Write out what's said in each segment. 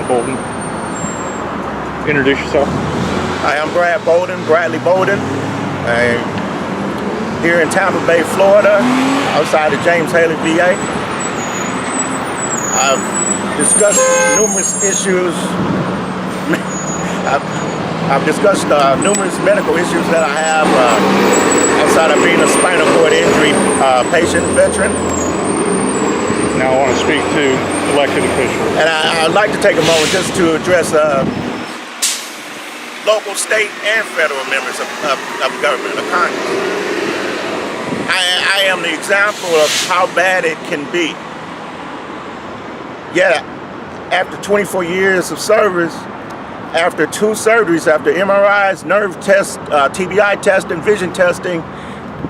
Bolden. Introduce yourself. Hi, I'm Bradley Bolden, here in Tampa Bay, Florida, outside of James Haley, VA. I've discussed numerous issues. I've discussed numerous medical issues that I have outside of being a spinal cord injury patient, veteran. Now I want to speak to elected officials. And I'd like to take a moment just to address local, state, and federal members of government, of Congress. I am the example of how bad it can be. Yeah, after 24 years of service, after 2 surgeries, after MRIs, nerve tests, TBI testing, vision testing,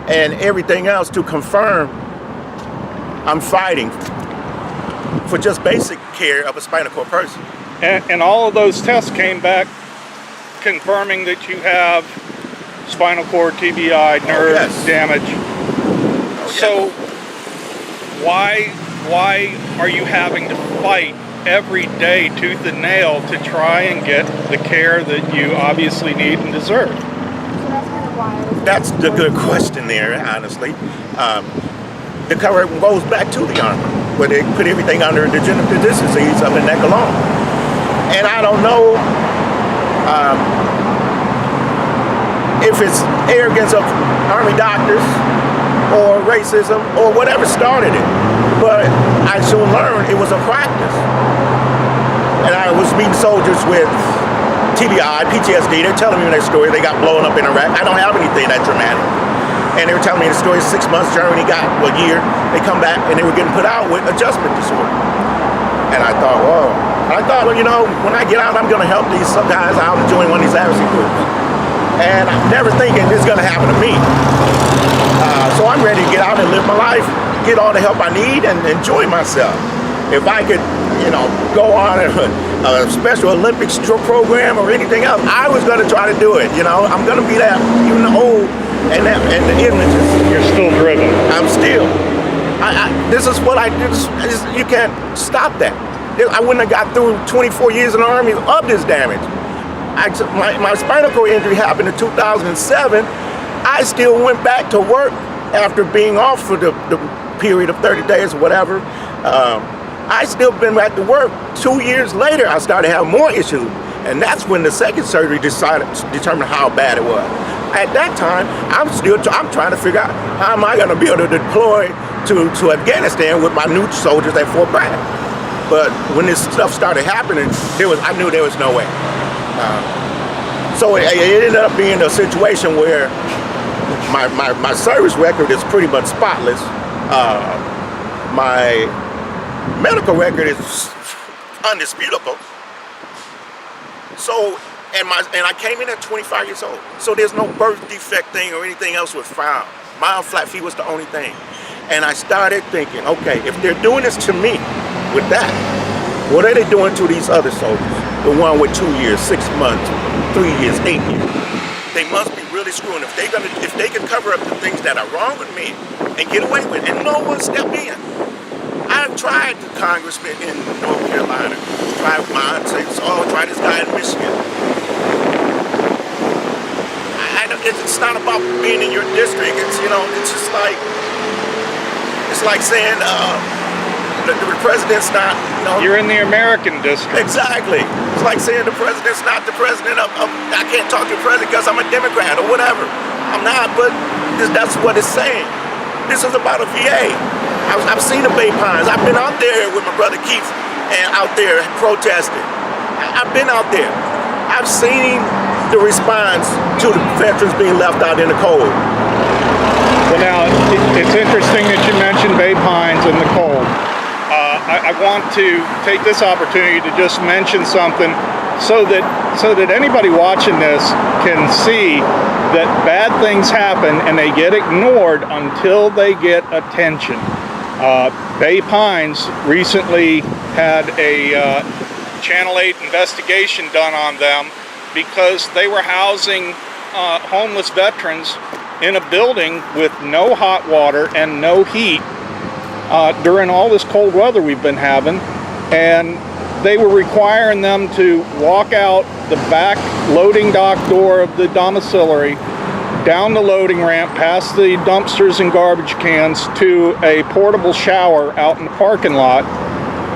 and everything else to confirm, I'm fighting for just basic care of a spinal cord person. And all of those tests came back confirming that you have spinal cord, TBI, nerve damage. So why are you having to fight every day tooth and nail to try and get the care that you obviously need and deserve? That's the good question there, honestly. The cover goes back to the Army, where they put everything under degenerative disc disease of the neck alone. And I don't know if it's arrogance of Army doctors or racism or whatever started it, but I soon learned it was a practice. And I was meeting soldiers with TBI, PTSD. They're telling me their story. They got blown up in Iraq. I don't have anything that dramatic. And they were telling me the story, 6 months, Germany got a year. They come back and they were getting put out with adjustment disorder. And I thought, whoa. Well, you know, when I get out, I'm gonna help these guys out and join one of these advocacy groups. And I'm never thinking it's gonna happen to me. So I'm ready to get out and live my life, get all the help I need, and enjoy myself. If I could, you know, go on a Special Olympics program or anything else, I was gonna try to do it. You know, I'm gonna be that, even the old and the images. You're still driven. I'm still. This is what I do. You can't stop that. I wouldn't have got through 24 years in the Army of this damage. My spinal cord injury happened in 2007. I still went back to work after being off for the period of 30 days or whatever. I still been back to work. 2 years later, I started having more issues. And that's when the second surgery determined how bad it was. At that time, I'm trying to figure out how am I going to be able to deploy to Afghanistan with my new soldiers at Fort Bragg. But when this stuff started happening, I knew there was no way. So it ended up being a situation where my service record is pretty much spotless. My medical record is undisputable. So, and I came in at 25 years old. So there's no birth defect thing or anything else was found. Mild flat feet was the only thing. And I started thinking, okay, if they're doing this to me with that, what are they doing to these other soldiers? The one with 2 years, 6 months, 3 years, 8 years. They must be really screwing. If they can cover up the things that are wrong with me and get away with it, and no one step in. I've tried the congressman in North Carolina, tried mine, say, oh, try this guy in Michigan. It's not about being in your district. It's, you know, it's just like, it's like saying the president's not, you know. You're in the American district. Exactly. It's like saying the president's not the president of I can't talk to the president because I'm a Democrat or whatever. I'm not, but that's what it's saying. This is about a VA. I've seen the Bay Pines. I've been out there with my brother Keith and out there protesting. I've been out there. I've seen the response to the veterans being left out in the cold. Well, now, it's interesting that you mentioned Bay Pines and the cold. I want to take this opportunity to just mention something so that anybody watching this can see that bad things happen and they get ignored until they get attention. Bay Pines recently had a Channel 8 investigation done on them because they were housing homeless veterans in a building with no hot water and no heat during all this cold weather we've been having. And they were requiring them to walk out the back loading dock door of the domiciliary, down the loading ramp, past the dumpsters and garbage cans, to a portable shower out in the parking lot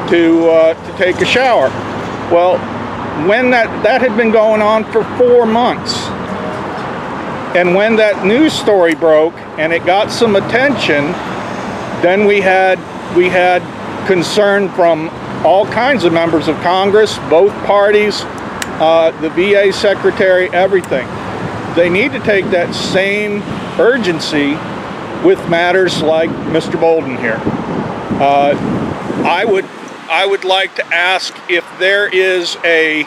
to take a shower. Well, when that had been going on for 4 months, and when that news story broke and it got some attention, then we had concern from all kinds of members of Congress, both parties, the VA secretary, everything. They need to take that same urgency with matters like Mr. Bolden here. I would like to ask if there is a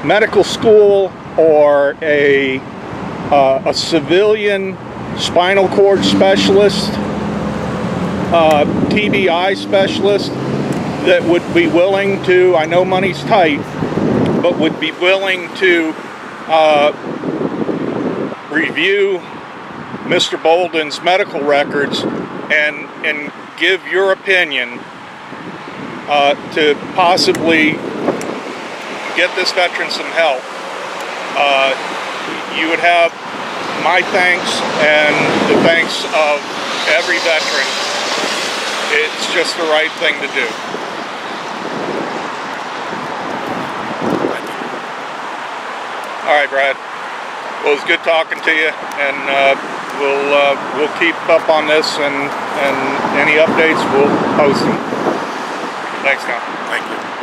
medical school or a civilian spinal cord specialist, TBI specialist that would be willing to, I know money's tight, but would be willing to review Mr. Bolden's medical records and give your opinion to possibly get this veteran some help. You would have my thanks and the thanks of every veteran. It's just the right thing to do. All right, Brad. Well, it was good talking to you, and we'll keep up on this, and any updates we'll post them. Thanks, Tom. Thank you.